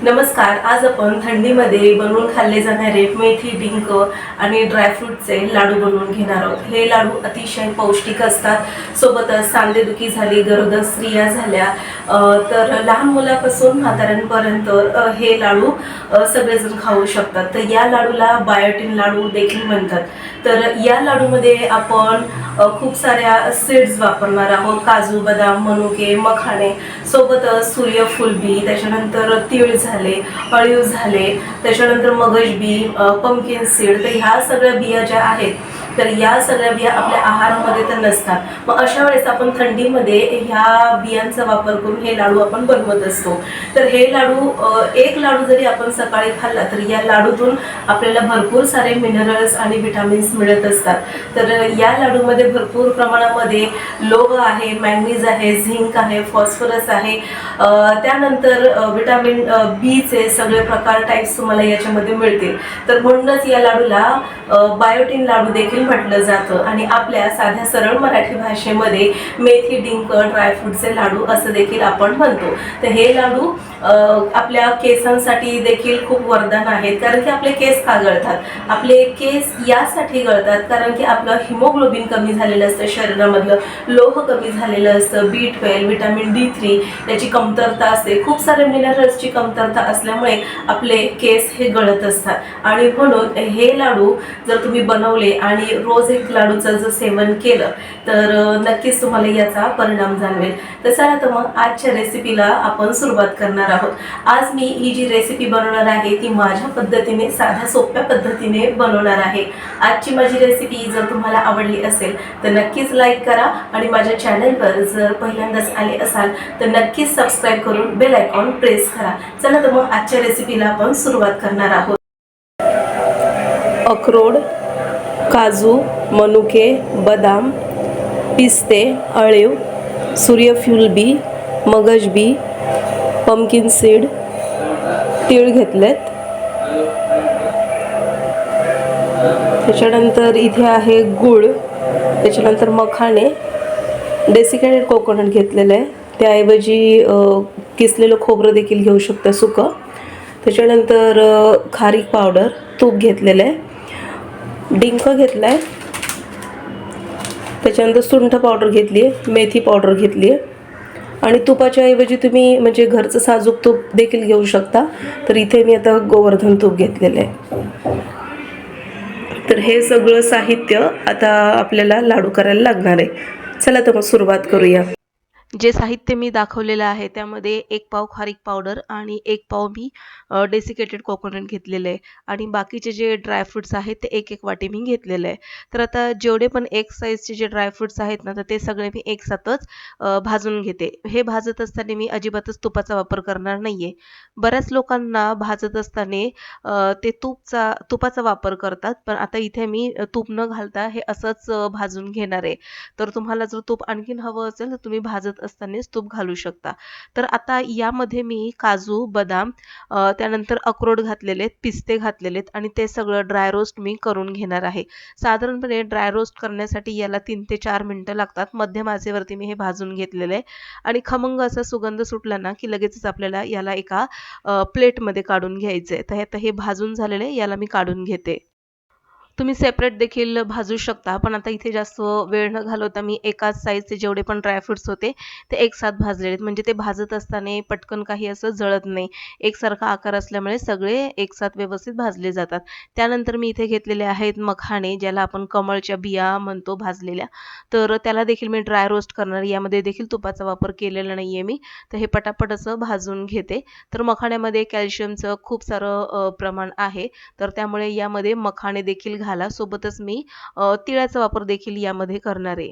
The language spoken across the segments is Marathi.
नमस्कार. आज आपण थंडीमध्ये बनवून खाल्ले जाणारे मेथी, डिंक आणि ड्रायफ्रूटचे लाडू बनवून घेणार आहोत. हे लाडू अतिशय पौष्टिक असतात. सोबतच सांधेदुखी झाली, गरोदर स्त्रिया झाल्या, तर लहान मुलापासून म्हाताऱ्यांपर्यंत हे लाडू सगळेजण खाऊ शकतात. तर या लाडूला बायोटिन लाडू देखील म्हणतात. तर या लाडूमध्ये आपण खूप साऱ्या सीड्स वापरणार आहोत. काजू, बदाम, मनुके, मखाणे, सोबतच सूर्यफूल बी, त्याच्यानंतर तीळ झाले, अळीव झाले, त्याच्यानंतर मगज बी, पंपकिन सीड. तर ह्या सगळ्या बिया ज्या आहेत, तर या सगळ्या बिया आपल्या आहारामध्ये तर नसतात. मग अशा वेळेस आपण थंडीमध्ये ह्या बियांचा वापर करून हे लाडू आपण बनवत असतो. तर हे लाडू एक लाडू जरी आपण सकाळी खाल्ला तर या लाडूतून आपल्याला भरपूर सारे मिनरल्स आणि विटामिन्स मिळत असतात. तर या लाडूमध्ये भरपूर प्रमाणामध्ये लोह आहे, मॅग्नीज आहे, झिंक आहे, फॉस्फरस आहे, त्यानंतर विटामिन बीचे सगळे प्रकार टाईप्स तुम्हाला याच्यामध्ये मिळतील. तर म्हणूनच या लाडूला बायोटिन लाडू देखील म्हटलं जातं आणि आपल्या साध्या सरळ मराठी भाषेमध्ये मेथी, डिंक, ड्रायफ्रूटचे लाडू असं देखील आपण म्हणतो. तर हे लाडू आपल्या केसांसाठी देखील खूप वरदान आहेत. कारण की आपले केस का गळतात? आपले केस यासाठी गळतात कारण की आपलं हिमोग्लोबिन कमी झालेलं असतं, शरीरामधलं लोह कमी झालेलं असतं, B12, विटामिन D3 याची कमतरता असते, खूप सारे मिनरल्सची कमतरता असल्यामुळे आपले केस हे गळत असतात. आणि म्हणून हे लाडू जर तुम्ही बनवले आणि रोज एक लाडूचं जर सेवन केलं तर नक्कीच तुम्हाला याचा परिणाम जाणवेल. तर चला तर मग आजच्या रेसिपीला आपण सुरुवात करणार आहोत. आज मी ही जी रेसिपी बनवणार आहे ती माझ्या पद्धतीने, साध्या सोप्या पद्धतीने बनवणार आहे. आजची माझी रेसिपी जर तुम्हाला आवडली असेल तर नक्कीच लाईक करा आणि माझ्या चॅनलवर जर पहिल्यांदाच आले असाल तर नक्कीच सबस्क्राईब करून बेल आयकॉन प्रेस करा. चला तर मग आजच्या रेसिपीला आपण सुरुवात करणार आहोत. अक्रोड, काजू, मनुके, बदाम, पिस्ते, अळीव, सूर्यफूल बी, मगज बी, पंपकिन सीड, तीळ घेतलेत. त्याच्यानंतर इथे आहे गूळ, त्याच्यानंतर मखाणे, डेसिकेटेड कोकोनट घेतलेलं आहे. त्याऐवजी किसलेलं खोबरं देखील घेऊ शकता सुकं. त्याच्यानंतर खारीक पावडर, तूप घेतलेलं आहे, डिंक घेतला आहे, त्याच्यानंतर सुंठ पावडर घेतली आहे, मेथी पावडर घेतली आहे आणि तुपाच्या ऐवजी तुम्ही म्हणजे घरचं साजूक तूप देखील घेऊ शकता. तर इथे मी आता गोवर्धन तूप घेतलेलं आहे. तर हे सगळं साहित्य आता आपल्याला लाडू करायला लागणार आहे. चला तर मग सुरुवात करूया. जे साहित्य मी दाखवलेलं आहे त्यामध्ये 1 पाव खारीक पावडर आणि 1 पाव मी डेसिकेटेड कोकोनट घेतलेलं आहे आणि बाकीचे जे ड्रायफ्रूट्स आहेत ते 1-1 वाटी मी घेतलेलं आहे. तर आता जेवढे पण एक साईजचे जे ड्रायफ्रूट्स आहेत ना, तर ते सगळे मी एकसाथच भाजून घेते. हे भाजत असताना मी अजिबातच तुपाचा वापर करणार नाहीये. बऱ्याच लोकांना भाजत असताना ते तुपाचा वापर करतात, पण आता इथे मी तूप न घालता हे असंच भाजून घेणार आहे. तर तुम्हाला जर तूप आणखीन हवं असेल तर तुम्ही भाजत असतानाच तूप घालू शकता. तर आता यामध्ये मी काजू, बदाम, त्यानंतर अक्रोड घातलेले आहेत, पिस्ते घातलेले आहेत आणि ते सगळं ड्राय रोस्ट मी करून घेणार आहे. साधारणपणे ड्राय रोस्ट करण्यासाठी याला 3 ते 4 मिनिटं लागतात. मध्यम आचेवरती मी हे भाजून घेतलेलं आहे आणि खमंग असा सुगंध सुटला ना की लगेचच आपल्याला याला एका प्लेटमध्ये काढून घ्यायचं आहे. तर आता हे भाजून झालेलं आहे, याला मी काढून घेते. तुम्ही सेपरेट देखील भाजू शकता, पण आता इथे जास्त वेळ न घालवता मी एकाच साईजचे जेवढे पण ड्रायफ्रुट्स होते ते एकसाथ भाजलेले आहेत. म्हणजे ते भाजत असताना पटकन काही असं जळत नाही. एकसारखा आकार असल्यामुळे सगळे एकसाथ व्यवस्थित भाजले जातात. त्यानंतर मी इथे घेतलेले आहेत मखाणे, ज्याला आपण कमळच्या बिया म्हणतो भाजलेल्या. तर त्याला देखील मी ड्राय रोस्ट करणार. यामध्ये देखील तुपाचा वापर केलेला नाहीये मी. तर हे पटापट असं भाजून घेते. तर मखाण्यामध्ये कॅल्शियमचं खूप सारं प्रमाण आहे. तर त्यामुळे यामध्ये मखाणे देखील घाला. सोबतच मी तिळाचा वापर देखील यामध्ये करणार आहे.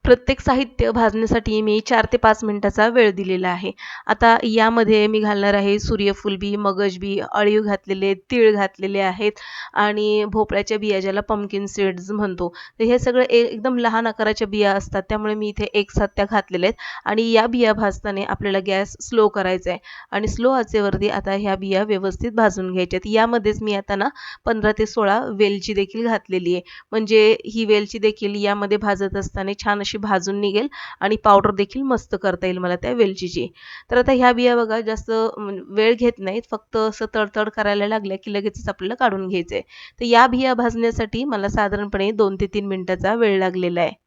प्रत्येक साहित्य भाजण्यासाठी मी 4 ते 5 मिनिटाचा वेळ दिलेला आहे. आता यामध्ये मी घालणार आहे सूर्यफूल बी, मगज बी, अळीव घातलेले, तीळ घातलेले आहेत आणि भोपळ्याच्या बिया ज्याला पंपकिन सीड्स म्हणतो. तर हे सगळे एकदम लहान आकाराच्या बिया असतात. त्यामुळे मी इथे एकसाथ त्या घातलेल्या आहेत आणि या बिया भाजताना आपल्याला गॅस स्लो करायचा आहे आणि स्लो आचेवरती आता ह्या बिया व्यवस्थित भाजून घ्यायच्या आहेत. यामध्येच मी आता ना 15 ते 16 वेलची देखील घातलेली आहे. म्हणजे ही वेलची देखील यामध्ये भाजत असताना छान अशी अशी भाजून निघेल आणि पावडर देखील मस्त करता येईल मला त्या वेलचीची. तर आता ह्या बिया बघा जास्त वेळ घेत नाहीत, फक्त असं तडतड करायला लागल्या की लगेचच आपल्याला काढून घ्यायचंय. तर या बिया भाजण्यासाठी मला साधारणपणे 2 ते 3 मिनिटाचा वेळ लागलेला आहे.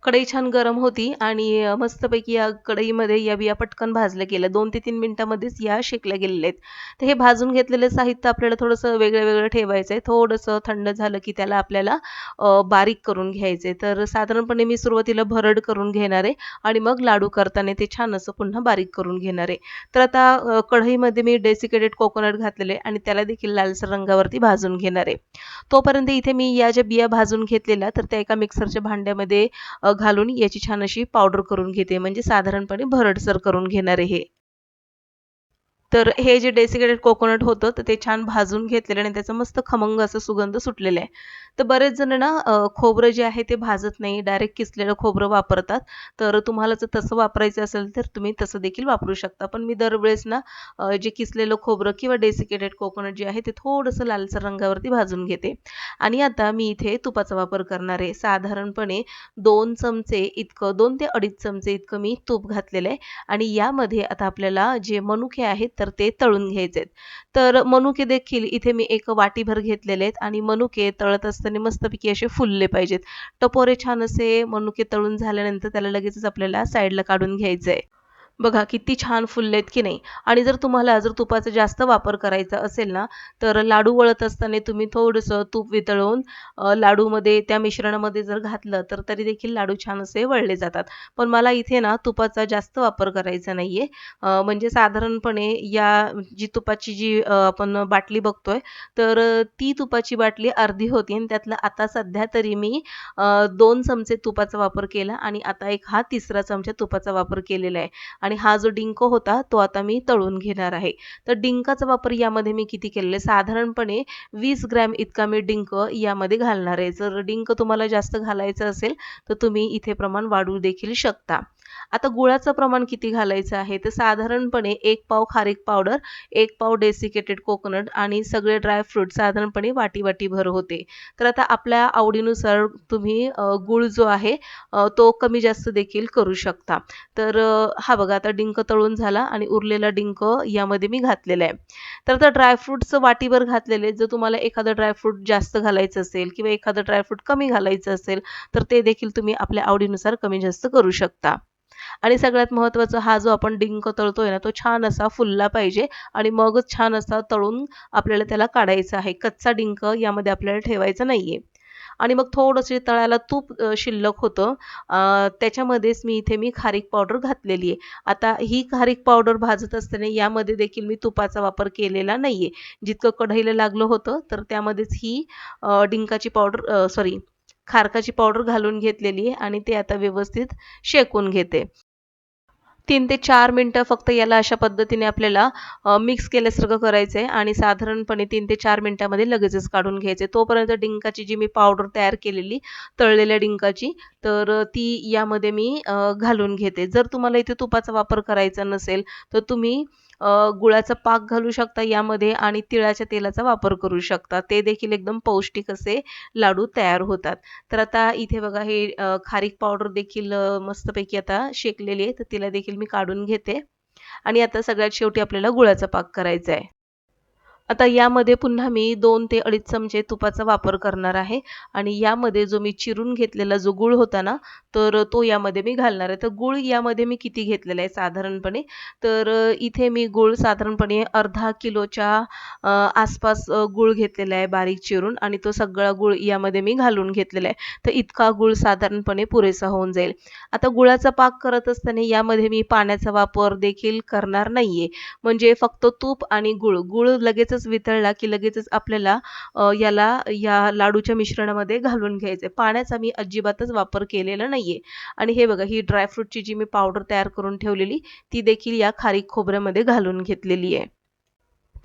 कढई छान गरम होती आणि मस्तपैकी या कढईमध्ये या बिया पटकन भाजल्या गेल्या. 2 ते 3 मिनिटामध्येच या शेकल्या गेलेल्या आहेत. तर हे भाजून घेतलेलं साहित्य आपल्याला थोडंसं वेगळं-वेगळं ठेवायचं आहे. थोडंसं थंड झालं की त्याला आपल्याला बारीक करून घ्यायचं आहे. तर साधारणपणे मी सुरुवातीला भरड करून घेणार आहे आणि मग लाडू करताना ते छान असं पुन्हा बारीक करून घेणार आहे. तर आता कढईमध्ये मी डेसिकेटेड कोकोनट घातलेले आणि त्याला देखील लालसर रंगावरती भाजून घेणार आहे. तोपर्यंत इथे मी या ज्या बिया भाजून घेतलेल्या तर त्या एका मिक्सरच्या भांड्यामध्ये घालून याची छान अशी पावडर करून घेते. म्हणजे साधारणपणे भरडसर करून घेणार आहे हे. तर हे जे डेसिकेटेड कोकोनट होतं तर ते छान भाजून घेतलेलं आणि त्याचा मस्त खमंग असा सुगंध सुटलेला आहे. तर बरेच जण ना खोबरं जे आहे ते भाजत नाही, डायरेक्ट किसलेलं खोबरं वापरतात. तर तुम्हाला जर तसं वापरायचं असेल तर तुम्ही तसं देखील वापरू शकता. पण मी दरवेळेस ना जे किसलेलं खोबरं किंवा डेसिकेटेड कोकोनट जे आहे ते थोडंसं लालसर रंगावरती भाजून घेते. आणि आता मी इथे तुपाचा वापर करणार आहे. साधारणपणे 2 चमचे इतकं 2 ते 2.5 चमचे इतकं मी तूप घातलेलं आहे आणि यामध्ये आता आपल्याला जे मनुके आहेत तर ते तळून घ्यायचे आहेत. तर मनुके देखील इथे मी एक वाटीभर घेतलेले आहेत आणि मनुके तळत असताना मस्तपैकी असे फुलले पाहिजेत. टपोरे छान असे मनुके तळून झाल्यानंतर त्याला लगेचच आपल्याला साईडला काढून घ्यायचं आहे. बघा किती छान फुललेत की नाही. आणि जर तुपाचा जास्त वापर करायचा असेल ना, तर लाडू वळत असताना तुम्ही थोडंसं तूप वितळवून लाडूमध्ये त्या मिश्रणामध्ये जर घातलं, तर तरी देखील लाडू छान असे वळले जातात. पण मला इथे ना तुपाचा जास्त वापर करायचा नाहीये. म्हणजे साधारणपणे या जी तुपाची आपण बाटली बघतोय, तर ती तुपाची बाटली अर्धी होती आणि त्यातलं आता सध्या तरी मी 2 चमचे तुपाचा वापर केला आणि आता एक हा तिसरा चमचा तुपाचा वापर केलेला आहे. आणि हा जो डिंक होता तो आता मी तळून घेणार आहे. तर डिंकाचा वापर यामध्ये मी किती केलेला आहे, साधारणपणे 20 ग्रॅम इतका मी डिंक यामध्ये घालणार आहे. जर डिंक तुम्हाला जास्त घालायचं असेल तर तुम्ही इथे प्रमाण वाढवू देखील शकता. आता गुळाचं प्रमाण किती घालायचं आहे, तर साधारणपणे 1 पाव खारीक पावडर, 1 पाव डेसिकेटेड कोकोनट आणि सगळे ड्राय फ्रूट साधारणपणे वाटी भर होते. तर आता आपल्या आवडीनुसार तुम्ही गूळ जो आहे तो कमी जास्त देखील करू शकता. तर हा बघा आता डिंक तळून झाला आणि उरलेला डिंक यामध्ये मी घातलेला आहे. तर आता ड्रायफ्रुट्स वाटीभर घातलेले. जर तुम्हाला एखादं ड्रायफ्रूट जास्त घालायचं असेल किंवा एखादं ड्रायफ्रूट कमी घालायचं असेल, तर ते देखील तुम्ही आपल्या आवडीनुसार कमी जास्त करू शकता. आणि सगळ्यात महत्त्वाचं हा जो आपण डिंक तळतोय ना, तो छान असा फुलला पाहिजे आणि मगच छान असा तळून आपल्याला त्याला काढायचा आहे. कच्चा डिंक यामध्ये आपल्याला ठेवायचा नाहीये. आणि मग थोडंसे तळायला तूप शिल्लक होतं. त्याच्यामध्येच मी खारीक पावडर घातलेली आहे. आता ही खारीक पावडर भाजत असताना यामध्ये देखील मी तुपाचा वापर केलेला नाहीये. जितकं कढईला लागलं होतं, तर त्यामध्येच ही डिंकाची पावडर सॉरी खारकाची पावडर घालून घेतलेली आहे आणि ते आता व्यवस्थित शेकून घेते. 3 ते 4 मिनिटं फक्त याला अशा पद्धतीने आपल्याला मिक्स केल्यासारखं करायचं आहे आणि साधारणपणे 3 ते 4 मिनिटामध्ये लगेचच काढून घ्यायचे. तोपर्यंत डिंकाची जी मी पावडर तयार केलेली, तळलेल्या डिंकाची, तर ती यामध्ये मी घालून घेते. जर तुम्हाला इथे तुपाचा वापर करायचा नसेल, तर तुम्ही गुळाचा पाक घालू शकता यामध्ये आणि तिळाच्या तेलाचा वापर करू शकता. ते देखील एकदम पौष्टिक असे लाडू तयार होतात. तर आता इथे बघा हे खारीक पावडर देखील मस्तपैकी आता शेकलेली आहे, तर तिला देखील मी काढून घेते आणि आता सगळ्यात शेवटी आपल्याला गुळाचा पाक करायचा आहे. आता यामध्ये पुन्हा मी 2 ते 2.5 चमचे तुपाचा वापर करणार आहे आणि यामध्ये जो मी चिरून घेतलेला जो गूळ होता ना, तर तो यामध्ये मी घालणार आहे. तर गूळ यामध्ये मी किती घेतलेला आहे साधारणपणे, तर इथे मी गूळ साधारणपणे अर्धा किलोच्या आसपास गूळ घेतलेला आहे बारीक चिरून आणि तो सगळा गूळ यामध्ये मी घालून घेतलेला आहे. तर इतका गूळ साधारणपणे पुरेसा होऊन जाईल. आता गुळाचा पाक करत असताना यामध्ये मी पाण्याचा वापर देखील करणार नाहीये. म्हणजे फक्त तूप आणि गूळ. गूळ लगेचच वितळला की लगेचच आपल्याला या लाडूच्या मिश्रणामध्ये घालून घ्यायचं आहे. पाण्याचा मी अजिबातच वापर केलेला नाहीये. आणि हे बघा ही ड्रायफ्रूटची जी मी पावडर तयार करून ठेवलेली, ती देखील या खारीक खोबऱ्यामध्ये घालून घेतलेली आहे.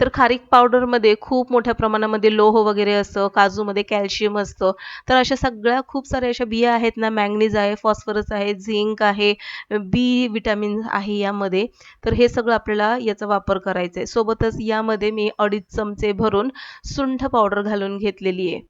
तर खारीक पावडरमध्ये खूप मोठ्या प्रमाणामध्ये लोह वगैरे असतं, काजूमध्ये कॅल्शियम असतं. तर अशा सगळ्या खूप साऱ्या अशा बिया आहेत ना, मॅंगनीज आहे, फॉस्फरस आहे, झिंक आहे, बी विटॅमिन आहे यामध्ये. तर हे सगळं आपल्याला याचा वापर करायचा आहे. सोबतच यामध्ये मी 2.5 चमचे भरून सुंठ पावडर घालून घेतलेली आहे.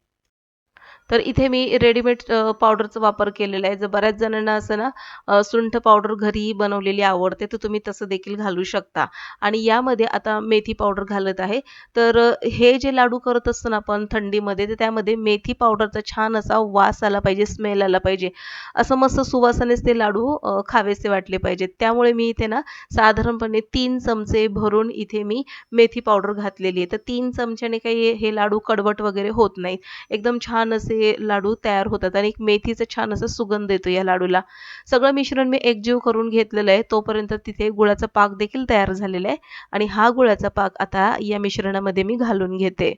तर इथे मी रेडीमेड पावडरचा वापर केलेला आहे. जर बऱ्याच जणांना असं ना सुंठ पावडर घरी बनवलेली आवडते, तर तुम्ही तसं देखील घालू शकता. आणि यामध्ये आता मेथी पावडर घालत आहे. तर हे जे लाडू करत असतो ना आपण थंडीमध्ये, तर त्यामध्ये मेथी पावडरचा छान असा वास आला पाहिजे, स्मेल आला पाहिजे. असं मस्त सुवासानेच ते लाडू खावेसे वाटले पाहिजेत. त्यामुळे मी इथे ना साधारणपणे 3 चमचे भरून इथे मी मेथी पावडर घातलेली आहे. तर 3 चमच्याने काही हे लाडू कडवट वगैरे होत नाहीत. एकदम छान असे लाडू तयार होतात आणि एक मेथीचा छान असा सुगंध येतो या लाडूला. सगळं मिश्रण मी एकजीव करून घेतलेलं आहे. तोपर्यंत तिथे गुळाचा पाक देखील तयार झालेला आहे आणि हा गुळाचा पाक आता या मिश्रणामध्ये मी घालून घेते.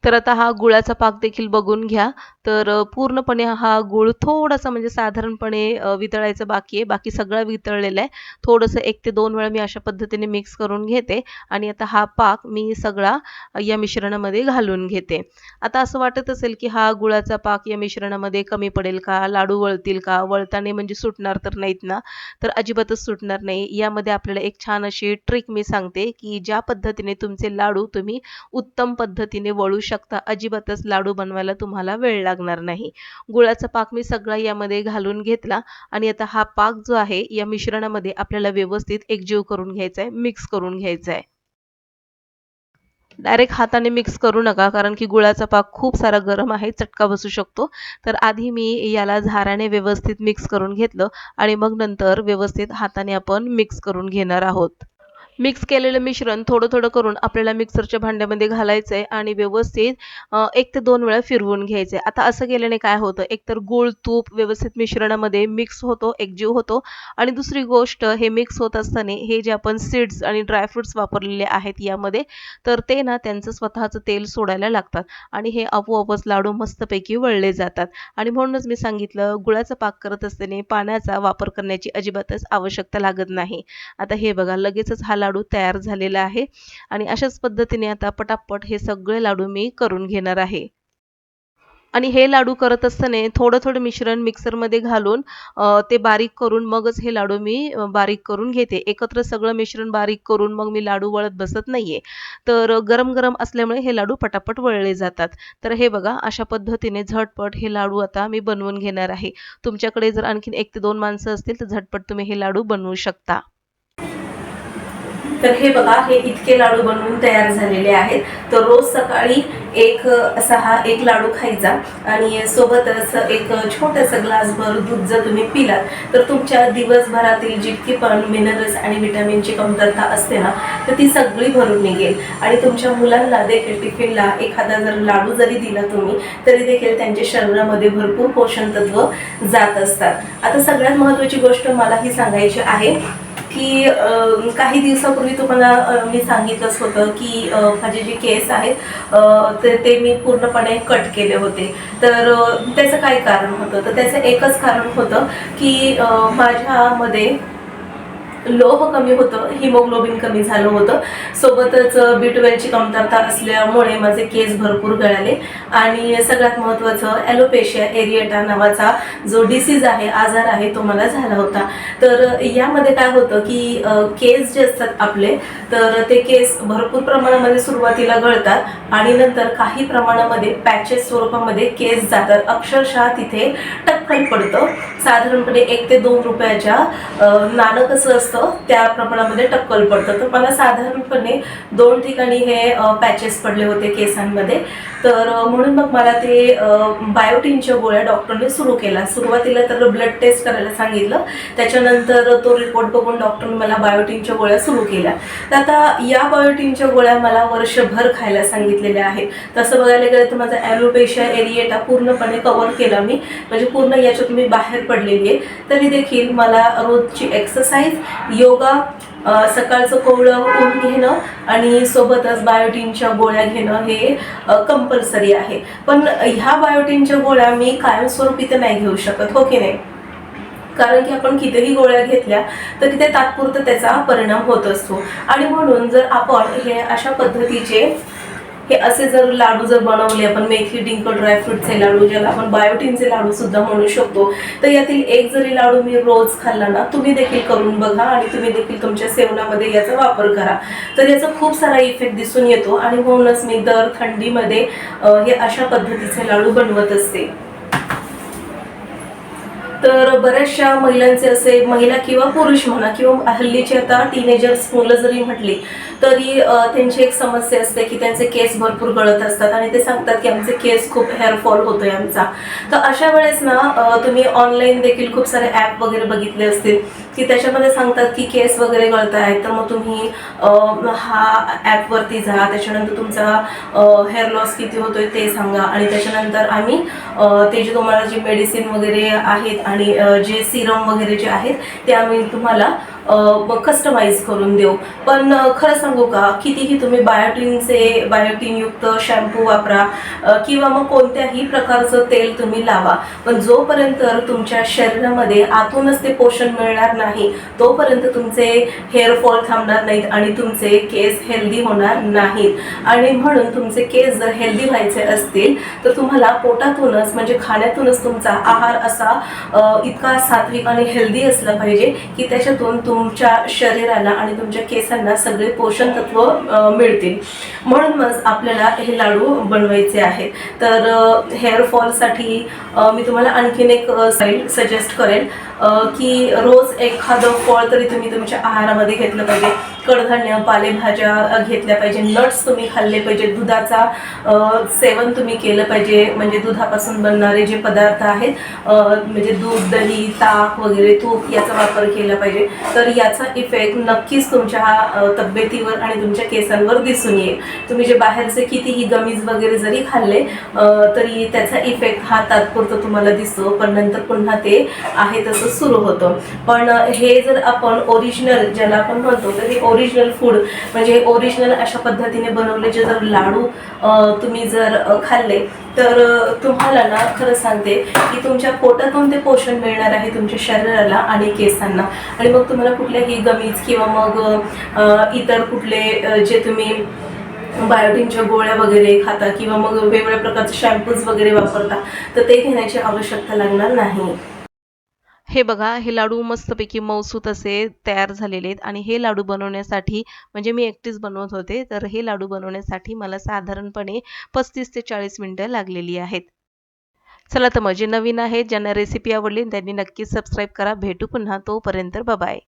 तर आता हा गुळाचा पाक देखील बघून घ्या. तर पूर्णपणे हा गूळ थोडासा म्हणजे साधारणपणे वितळायचा बाकी आहे. बाकी सगळं वितळलेलं आहे. थोडंसं 1 ते 2 वेळा मी अशा पद्धतीने मिक्स करून घेते आणि आता हा पाक मी सगळा या मिश्रणामध्ये घालून घेते. आता असं वाटत असेल, की हा गुळाचा पाक या मिश्रणामध्ये कमी पडेल का? लाडू वळतील का? वळताना म्हणजे सुटणार तर नाहीत ना? तर अजिबातच सुटणार नाही. यामध्ये आपल्याला एक छान अशी ट्रिक मी सांगते, की ज्या पद्धतीने तुमचे लाडू तुम्ही उत्तम पद्धतीने वळू शकता. अजिबातच लाडू बनवायला तुम्हाला वेळ लागणार नाही. गुळाचा पाक मी सगळा यामध्ये घालून घेतला आणि आता हा पाक जो आहे या मिश्रणामध्ये आपल्याला व्यवस्थित एकजीव करून घ्यायचा आहे, मिक्स करून घ्यायचा आहे. डायरेक्ट हाताने मिक्स करू नका कारण की गुळाचा पाक खूप सारा गरम आहे, चटका बसू शकतो. तर आधी मी याला झाऱ्याने व्यवस्थित मिक्स करून घेतलं आणि मग नंतर व्यवस्थित हाताने आपण मिक्स करून घेणार आहोत. मिक्स केलेलं मिश्रण थोडं-थोडं करून आपल्याला मिक्सरच्या भांड्यामध्ये घालायचं आहे आणि व्यवस्थित 1 ते 2 वेळा फिरवून घ्यायचं आहे. आता असं केल्याने काय होतं, एकतर गूळ, तूप व्यवस्थित मिश्रणामध्ये मिक्स होतो, एकजीव होतो आणि दुसरी गोष्ट हे मिक्स होत असताना हे जे आपण सीड्स आणि ड्रायफ्रुट्स वापरलेले आहेत यामध्ये, तर ते ना त्यांचं स्वतःचं तेल सोडायला लागतात आणि हे आपोआपच लाडू मस्तपैकी वळले जातात आणि म्हणूनच मी सांगितलं गुळाचा पाक करत असताना पाण्याचा वापर करण्याची अजिबातच आवश्यकता लागत नाही. आता हे बघा लगेचच हा लाडू तयार झालेला आहे आणि अशाच पद्धतीने आता पटापट हे सगळे लाडू मी करून घेणार आहे. आणि हे लाडू करत असताना थोडं-थोडं मिश्रण मिक्सरमध्ये घालून ते बारीक करून मगच हे लाडू मी बारीक करून घेते. एकत्र सगळं मिश्रण बारीक करून मग मी लाडू वळत बसत नाहीये. तर गरम-गरम असल्यामुळे हे लाडू पटापट वळले जातात. तर हे बघा अशा पद्धतीने झटपट हे लाडू आता मी बनवून घेणार आहे. तुमच्याकडे जर आणखीन 1 ते 2 माणसं असतील तर झटपट तुम्ही हे लाडू बनवू शकता. तर हे बघा हे इतके लाडू बनवून तयार झालेले आहेत. तर रोज सकाळी असा हा एक लाडू खायचा आणि सोबतच एक छोटासा ग्लासभर दूध जर तुम्ही पिलात तर तुमच्या दिवसभरातील जितकी पण मिनरल्स आणि विटॅमिनची कमतरता असते ना तर ती सगळी भरून निघेल आणि तुमच्या मुलांना देखील टिफिनला एखादा जर लाडू जरी दिला तुम्ही तरी देखील त्यांच्या शरीरामध्ये भरपूर पोषण तत्व जात असतात. आता सगळ्यात महत्त्वाची गोष्ट मला ही सांगायची आहे की काही दिवसापूर्वी तुम्हाला मी सांगितलंच होतं की माझे जे केस आहेत ते मी पूर्णपणे कट केले होते. तर त्याचं काय कारण होतं तर त्याचं एकच कारण होतं की माझ्यामध्ये लोह कमी होतं, हिमोग्लोबिन कमी झालं होतं. सोबतच B12ची कमतरता असल्यामुळे माझे केस भरपूर गळाले आणि सगळ्यात महत्त्वाचं ॲलोपेशिया एरिएटा नावाचा जो डिसीज आहे, आजार आहे तो मला झाला होता. तर यामध्ये काय होतं की केस जे असतात आपले तर ते केस भरपूर प्रमाणामध्ये सुरुवातीला गळतात आणि नंतर काही प्रमाणामध्ये पॅचेस स्वरूपामध्ये केस जातात. अक्षरशः तिथे टक्कल पडतं. साधारणपणे 1 ते 2 रुपयाच्या नाणं कसं असतं त्या प्रमाणामध्ये टक्कल पडतं. तर मला साधारणपणे 2 ठिकाणी हे पॅचेस पडले होते केसांमध्ये. तर म्हणून मग मला ते बायोटिनच्या गोळ्या डॉक्टरने सुरू केला. सुरुवातीला तर ब्लड टेस्ट करायला सांगितलं. त्याच्यानंतर तो रिपोर्ट बघून डॉक्टरने मला बायोटिनच्या गोळ्या सुरू केल्या. तर आता या बायोटिनच्या गोळ्या मला वर्षभर खायला सांगितलेल्या आहेत. तसं बघायला गेलं तर माझा ॲलोपेशिया एरिएटा पूर्णपणे कव्हर केला मी, म्हणजे पूर्ण याच्यातून मी बाहेर पडलेली आहे. तरी देखील मला रोजची एक्सरसाइज, योगा, सकाळचं कोवळं ऊन घेणं आणि सोबतच बायोटिनच्या गोळ्या घेणं हे कंपल्सरी आहे. पण ह्या बायोटिनच्या गोळ्या मी कायमस्वरूपी तर नाही घेऊ शकत, हो की नाही? कारण की आपण कितीही गोळ्या घेतल्या तर तिथे तात्पुरता त्याचा परिणाम होत असतो आणि म्हणून जर आपण हे अशा पद्धतीचे हे असे जर लाडू जर बनवले आपण, मेथी डिंक ड्रायफ्रूटचे लाडू, ज्याला आपण बायोटिनचे लाडू सुद्धा म्हणू शकतो, तर यातील एक जरी लाडू मी रोज खाल्ला ना, तुम्ही देखील करून बघा आणि तुम्ही देखील तुमच्या सेवनामध्ये याचा वापर करा, तर याचा खूप सारा इफेक्ट दिसून येतो. आणि म्हणूनच मी दर थंडीमध्ये हे अशा पद्धतीचे लाडू बनवत असते. तर बऱ्याचशा महिलांचे असे, महिला किंवा पुरुष म्हणा किंवा हल्लीचे आता टीनेजर्स मुलं जरी म्हटली तरी त्यांची एक समस्या असते की त्यांचे केस भरपूर गळत असतात आणि ते सांगतात की आमचे केस खूप हेअरफॉल होतोय आमचा. तर अशा वेळेस ना तुम्ही ऑनलाईन देखील खूप सारे ॲप वगैरे बघितले असतील की त्याच्यामध्ये सांगतात की केस वगैरे गळत आहेत, तर मग तुम्ही हा ॲपवरती जा, त्याच्यानंतर तुमचा हेअर लॉस किती होतोय ते सांगा आणि त्याच्यानंतर आम्ही ते जे तुम्हाला जे मेडिसिन वगैरे आहेत आणि जे सिरम वगैरे जे आहेत ते आम्ही तुम्हाला कस्टमाइज करून देऊ. पण खरं सांगू का, कितीही तुम्ही बायोटिनयुक्त शॅम्पू वापरा किंवा मग कोणत्याही प्रकारचं तेल तुम्ही लावा, पण जोपर्यंत तुमच्या शरीरामध्ये आतूनच ते पोषण मिळणार नाही तोपर्यंत तुमचे हेअरफॉल थांबणार नाहीत आणि तुमचे केस हेल्दी होणार नाहीत. आणि म्हणून तुमचे केस जर हेल्दी व्हायचे असतील तर तुम्हाला पोटातूनच म्हणजे खाण्यातूनच तुमचा आहार असा इतका सात्विक आणि हेल्दी असला पाहिजे की त्याच्यातून तुमच्या शरीराला आणि तुमच्या केसांना सगळे पोषण तत्व मिळतील. म्हणून मग आपल्याला हे लाडू बनवायचे आहेत. तर हेअरफॉलसाठी मी तुम्हाला आणखीन एक सजेस्ट करेल की रोज एखादं फळ तरी तुम्ही तुमच्या आहारामध्ये घेतलं पाहिजे, कडधान्य पालेभाज्या घेतल्या पाहिजे, नट्स तुम्ही खाल्ले पाहिजे, दुधाचा सेवन तुम्ही केलं पाहिजे, म्हणजे दुधापासून बनणारे जे पदार्थ आहेत म्हणजे दूध, दही, ताक वगैरे, तूप याचा वापर केला पाहिजे. तर याचा इफेक्ट नक्कीच तुमच्या तब्येतीवर आणि तुमच्या केसांवर दिसून येईल. तुम्ही जे बाहेरचे कितीही गमीज वगैरे जरी खाल्ले तरी त्याचा इफेक्ट हा तात्पुरता तुम्हाला दिसतो, पण नंतर पुन्हा ते आहे तसं सुरू होतं. पण हे जर आपण ओरिजिनल ज्याला आपण म्हणतो तर हे ओरिजिनल फूड म्हणजे ओरिजिनल अशा पद्धतीने बनवले जे जर लाडू तुम्ही जर खाल्ले तर तुम्हाला ना खरं सांगते की तुमच्या पोटातून ते पोषण मिळणार आहे तुमच्या शरीराला आणि केसांना. आणि मग तुम्हाला कुठल्याही गमीज किंवा मग इतर कुठले जे तुम्ही बायोटिनच्या गोळ्या वगैरे खाता किंवा मग वेगवेगळ्या प्रकारचे शॅम्पूज वगैरे वापरता तर ते घेण्याची आवश्यकता लागणार नाही. हे बघा, हे लाडू मस्तपैकी मऊसूत असे तयार झालेले आहेत आणि हे लाडू बनवण्यासाठी म्हणजे मी एकटीच बनवत होते, तर हे लाडू बनवण्यासाठी मला साधारणपणे 35 ते 40 मिनिटं लागलेली आहेत. चला तर मग जे नवीन आहेत, ज्यांना रेसिपी आवडली त्यांनी नक्कीच सबस्क्राईब करा. भेटू पुन्हा, तोपर्यंत बाय.